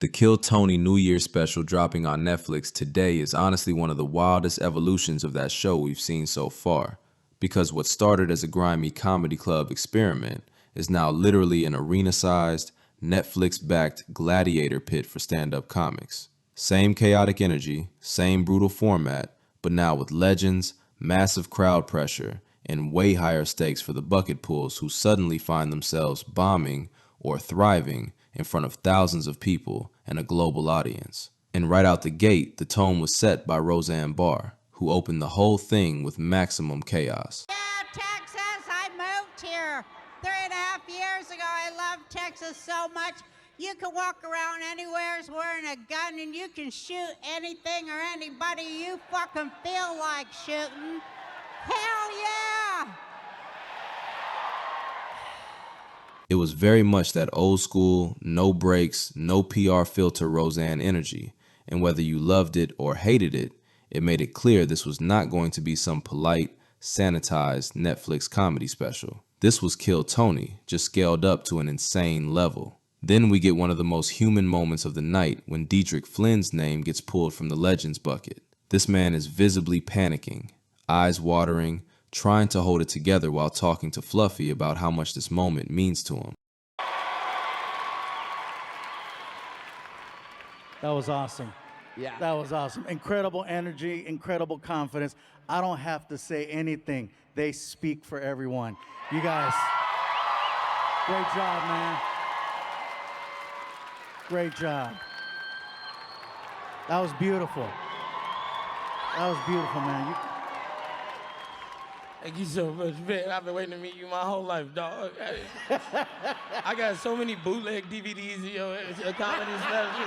The Kill Tony New Year's special dropping on Netflix today is honestly one of the wildest evolutions of that show we've seen so far, because what started as a grimy comedy club experiment is now literally an arena-sized, Netflix-backed gladiator pit for stand-up comics. Same chaotic energy, same brutal format, but now with legends, massive crowd pressure, and way higher stakes for the bucket pools who suddenly find themselves bombing or thriving in front of thousands of people and a global audience. And right out the gate, the tone was set by Roseanne, who opened the whole thing with maximum chaos. Yeah, Texas, I moved here 3.5 years ago. I love Texas so much. You can walk around anywhere wearing a gun and you can shoot anything or anybody you fucking feel like shooting. Hell yeah! It was very much that old school, no breaks, no PR filter Roseanne energy, and whether you loved it or hated it, it made it clear this was not going to be some polite, sanitized Netflix comedy special. This was Kill Tony, just scaled up to an insane level. Then we get one of the most human moments of the night when Dietrich Flynn's name gets pulled from the Legends bucket. This man is visibly panicking, eyes watering, trying to hold it together while talking to Fluffy about how much this moment means to him. That was awesome. Yeah. That was awesome. Incredible energy, incredible confidence. I don't have to say anything. They speak for everyone. You guys, great job, man. Great job. That was beautiful. That was beautiful, man. Thank you so much, man. I've been waiting to meet you my whole life, dog. I got so many bootleg DVDs of your comedy special.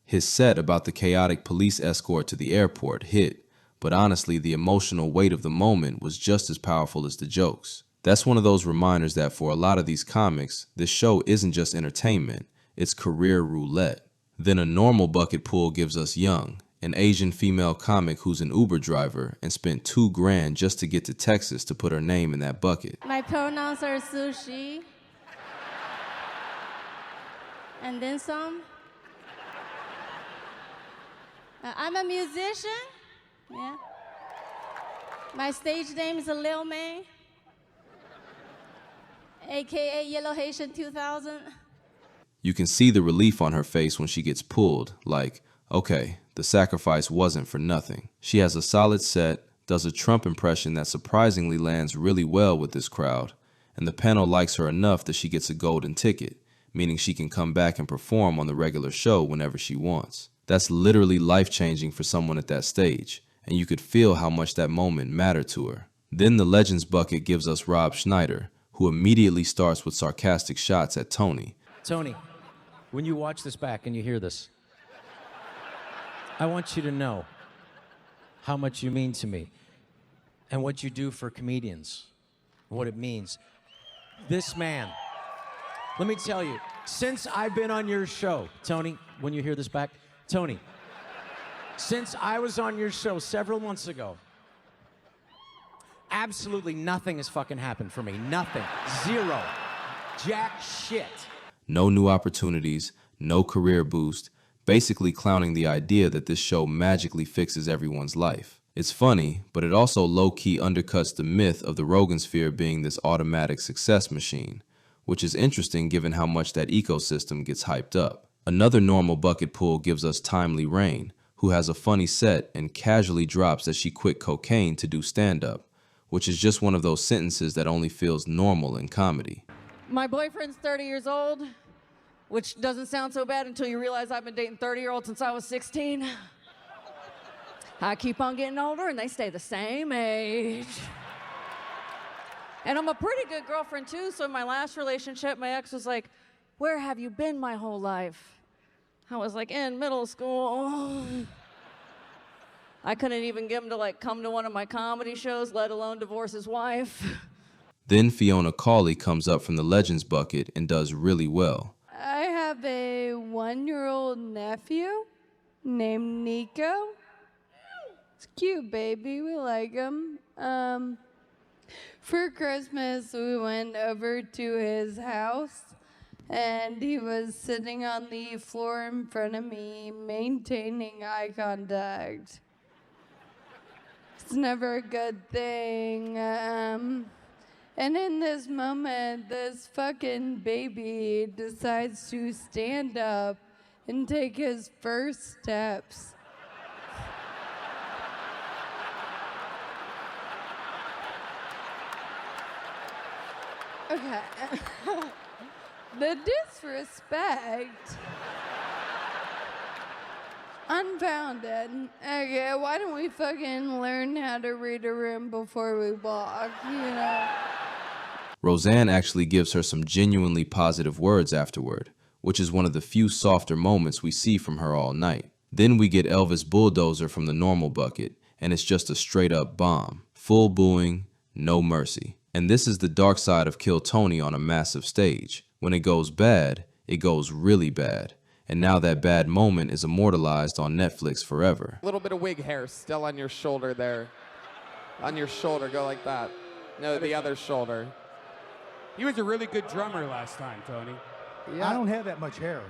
His set about the chaotic police escort to the airport hit, but honestly, the emotional weight of the moment was just as powerful as the jokes. That's one of those reminders that for a lot of these comics, this show isn't just entertainment, it's career roulette. Then a normal bucket pool gives us Young, an Asian female comic who's an Uber driver and spent $2 grand just to get to Texas to put her name in that bucket. My pronouns are sushi. And then some. I'm a musician. Yeah. My stage name is Lil May, aka Yellow Haitian 2000. You can see the relief on her face when she gets pulled, like, okay, the sacrifice wasn't for nothing. She has a solid set, does a Trump impression that surprisingly lands really well with this crowd, and the panel likes her enough that she gets a golden ticket, meaning she can come back and perform on the regular show whenever she wants. That's literally life-changing for someone at that stage, and you could feel how much that moment mattered to her. Then the Legends bucket gives us Rob Schneider, who immediately starts with sarcastic shots at Tony. Tony, when you watch this back and you hear this, I want you to know how much you mean to me and what you do for comedians, what it means. This man, let me tell you, since I've been on your show, Tony, when you hear this back, Tony, since I was on your show several months ago, absolutely nothing has fucking happened for me. Nothing. Zero. Jack shit. No new opportunities, no career boost, basically clowning the idea that this show magically fixes everyone's life. It's funny, but it also low-key undercuts the myth of the Rogan sphere being this automatic success machine, which is interesting given how much that ecosystem gets hyped up. Another normal bucket pool gives us Timely Rain, who has a funny set and casually drops that she quit cocaine to do stand-up, which is just one of those sentences that only feels normal in comedy. My boyfriend's 30 years old, which doesn't sound so bad until you realize I've been dating 30-year-olds since I was 16. I keep on getting older and they stay the same age. And I'm a pretty good girlfriend too, so in my last relationship, my ex was like, "Where have you been my whole life?" I was like, "In middle school." I couldn't even get him to come to one of my comedy shows, let alone divorce his wife. Then Fiona Collie comes up from the Legends bucket and does really well. I have a 1-year-old nephew named Nico. It's cute, baby. We like him. For Christmas, we went over to his house and he was sitting on the floor in front of me, maintaining eye contact. It's never a good thing. And in this moment, this fucking baby decides to stand up and take his first steps. Okay. The disrespect. Unfounded. Okay, why don't we fucking learn how to read a room before we walk, you know? Roseanne actually gives her some genuinely positive words afterward, which is one of the few softer moments we see from her all night. Then we get Elvis Bulldozer from the normal bucket, and it's just a straight up bomb. Full booing, no mercy. And this is the dark side of Kill Tony on a massive stage. When it goes bad, it goes really bad. And now that bad moment is immortalized on Netflix forever. A little bit of wig hair still on your shoulder there. On your shoulder, go like that. No, the other shoulder. He was a really good drummer last time, Tony. Yeah. I don't have that much hair.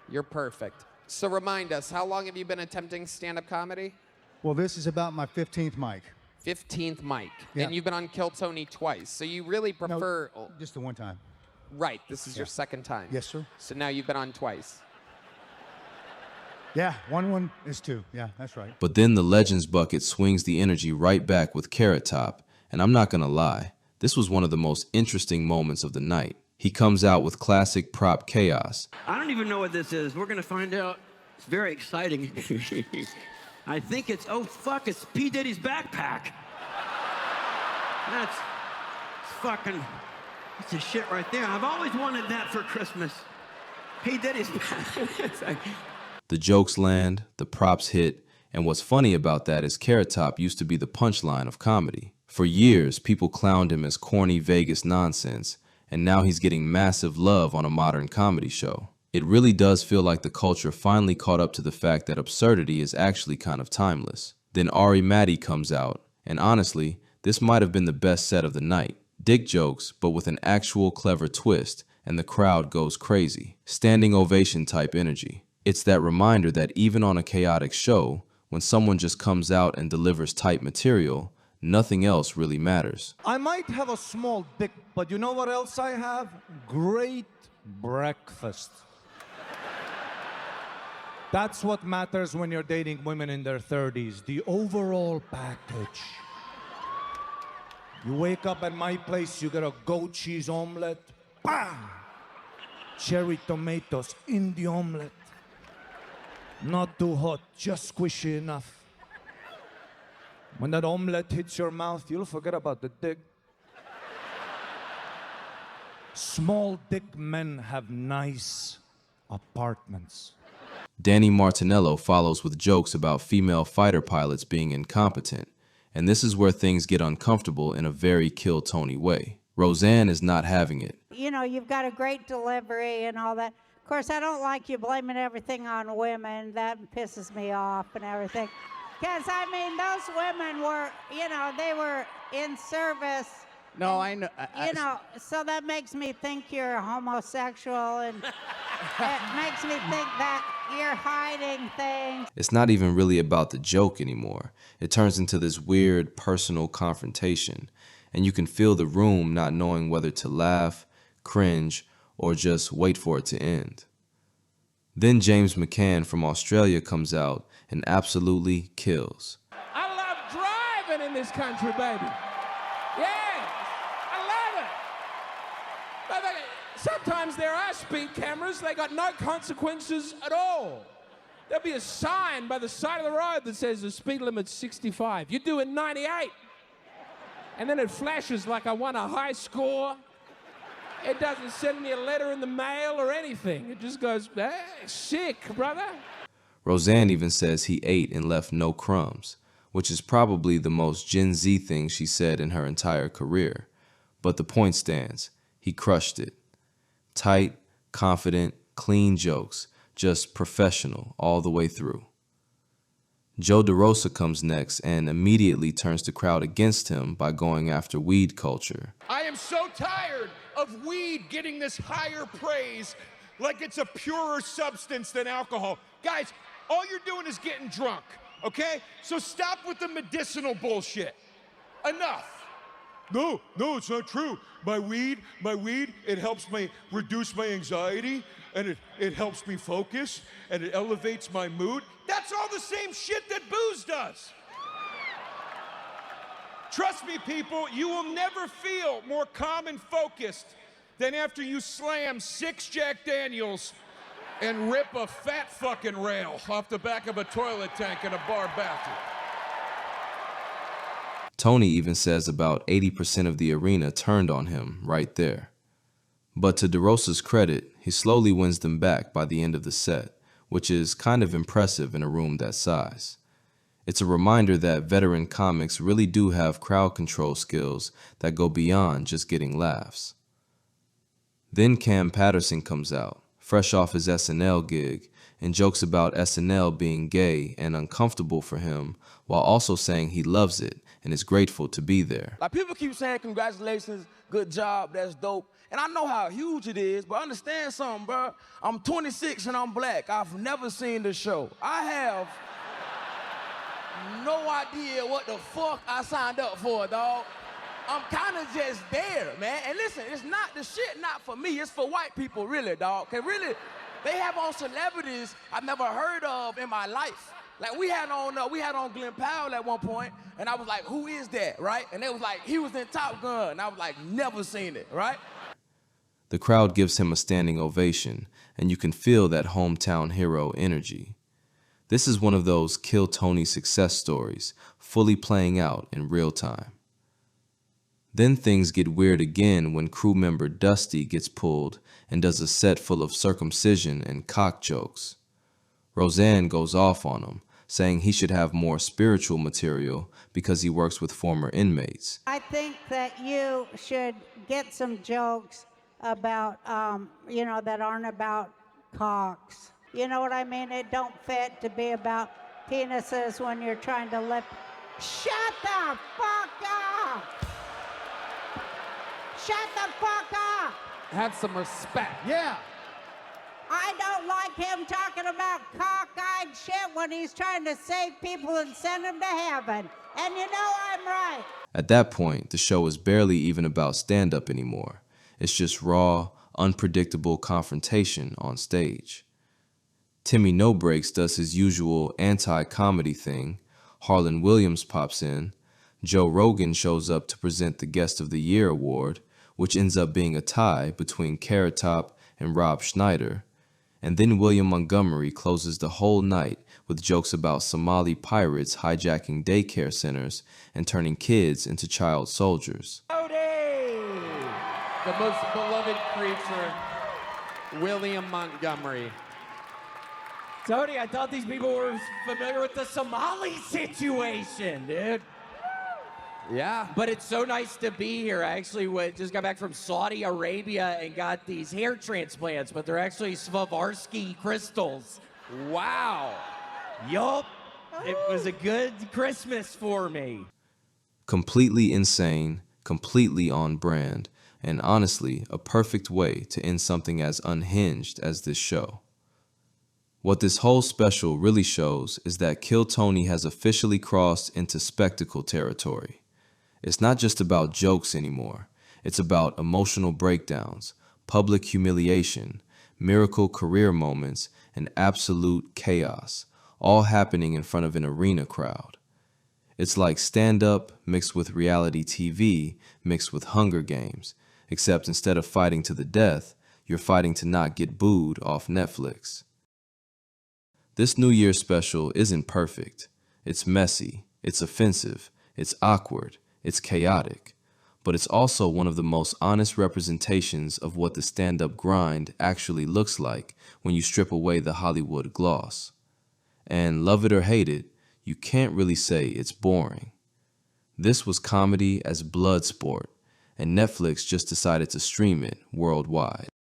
You're perfect. So remind us, how long have you been attempting stand-up comedy? Well, this is about my 15th mic. 15th mic. Yeah. And you've been on Kill Tony twice. So you really prefer... No, just the one time. Right, this is your second time. Yes, sir. So now you've been on twice. Yeah, one is two. Yeah, that's right. But then the Legends bucket swings the energy right back with Carrot Top, and I'm not gonna lie, this was one of the most interesting moments of the night. He comes out with classic prop chaos. I don't even know what this is. We're gonna find out. It's very exciting. I think it's, oh fuck, it's P. Diddy's backpack. That's a shit right there. I've always wanted that for Christmas. P. Diddy's backpack. The jokes land, the props hit, and what's funny about that is Carrot Top used to be the punchline of comedy. For years, people clowned him as corny Vegas nonsense, and now he's getting massive love on a modern comedy show. It really does feel like the culture finally caught up to the fact that absurdity is actually kind of timeless. Then Ari Matti comes out, and honestly, this might have been the best set of the night. Dick jokes, but with an actual clever twist, and the crowd goes crazy. Standing ovation type energy. It's that reminder that even on a chaotic show, when someone just comes out and delivers tight material, nothing else really matters. I might have a small dick, but you know what else I have? Great breakfast. That's what matters when you're dating women in their 30s, the overall package. You wake up at my place, you get a goat cheese omelet, bam! Cherry tomatoes in the omelet. Not too hot, just squishy enough. When that omelet hits your mouth, you'll forget about the dick. Small dick men have nice apartments. Danny Martinello follows with jokes about female fighter pilots being incompetent, and this is where things get uncomfortable in a very Kill Tony way. Roseanne is not having it. You know, you've got a great delivery and all that. Of course, I don't like you blaming everything on women. That pisses me off and everything. Because, I mean, those women were, you know, they were in service. No, I know. You know, so that makes me think you're homosexual, and it makes me think that you're hiding things. It's not even really about the joke anymore. It turns into this weird personal confrontation, and you can feel the room not knowing whether to laugh, cringe, or just wait for it to end. Then James McCann from Australia comes out and absolutely kills. I love driving in this country, baby. Yeah, I love it. But sometimes there are speed cameras. They got no consequences at all. There'll be a sign by the side of the road that says the speed limit's 65. You're doing 98. And then it flashes like I won a high score. It doesn't send me a letter in the mail or anything. It just goes, hey, sick, brother. Roseanne even says he ate and left no crumbs, which is probably the most Gen Z thing she said in her entire career. But the point stands. He crushed it. Tight, confident, clean jokes, just professional all the way through. Joe DeRosa comes next and immediately turns the crowd against him by going after weed culture. I am so tired of weed getting this higher praise like it's a purer substance than alcohol. Guys, all you're doing is getting drunk, okay? So stop with the medicinal bullshit. Enough. No, it's not true. My weed, it helps me reduce my anxiety, and it helps me focus, and it elevates my mood. That's all the same shit that booze does. Trust me, people, you will never feel more calm and focused than after you slam 6 Jack Daniels and rip a fat fucking rail off the back of a toilet tank in a bar bathroom. Tony even says about 80% of the arena turned on him right there. But to DeRosa's credit, he slowly wins them back by the end of the set, which is kind of impressive in a room that size. It's a reminder that veteran comics really do have crowd control skills that go beyond just getting laughs. Then Cam Patterson comes out, fresh off his SNL gig, and jokes about SNL being gay and uncomfortable for him, while also saying he loves it and is grateful to be there. Like, people keep saying congratulations, good job, that's dope. And I know how huge it is, but understand something, bro. I'm 26 and I'm black. I've never seen the show. I have no idea what the fuck I signed up for, dog. I'm kind of just there, man. And listen, it's not the shit, not for me. It's for white people, really, dog. Cause really, they have on celebrities I've never heard of in my life. Like, we had on Glenn Powell at one point, and I was like, who is that, right? And they was like, he was in Top Gun. And I was like, never seen it, right? The crowd gives him a standing ovation, and you can feel that hometown hero energy. This is one of those Kill Tony success stories, fully playing out in real time. Then things get weird again when crew member Dusty gets pulled and does a set full of circumcision and cock jokes. Roseanne goes off on him, saying he should have more spiritual material because he works with former inmates. I think that you should get some jokes about, that aren't about cocks. You know what I mean? It don't fit to be about penises when you're trying to lip. Shut the fuck up! Shut the fuck up! Have some respect. Yeah. I don't like him talking about cockeyed shit when he's trying to save people and send them to heaven. And you know I'm right. At that point, the show is barely even about stand-up anymore. It's just raw, unpredictable confrontation on stage. Timmy No Breaks does his usual anti-comedy thing, Harlan Williams pops in, Joe Rogan shows up to present the Guest of the Year award, which ends up being a tie between Carrot Top and Rob Schneider, and then William Montgomery closes the whole night with jokes about Somali pirates hijacking daycare centers and turning kids into child soldiers. The most beloved creature, William Montgomery. Tony, I thought these people were familiar with the Somali situation, dude. Yeah. But it's so nice to be here. I actually just got back from Saudi Arabia and got these hair transplants, but they're actually Swarovski crystals. Wow. Yup. It was a good Christmas for me. Completely insane, completely on brand, and honestly, a perfect way to end something as unhinged as this show. What this whole special really shows is that Kill Tony has officially crossed into spectacle territory. It's not just about jokes anymore. It's about emotional breakdowns, public humiliation, miracle career moments, and absolute chaos, all happening in front of an arena crowd. It's like stand-up mixed with reality TV mixed with Hunger Games, except instead of fighting to the death, you're fighting to not get booed off Netflix. This New Year's special isn't perfect. It's messy, it's offensive, it's awkward, it's chaotic, but it's also one of the most honest representations of what the stand-up grind actually looks like when you strip away the Hollywood gloss. And love it or hate it, you can't really say it's boring. This was comedy as blood sport, and Netflix just decided to stream it worldwide.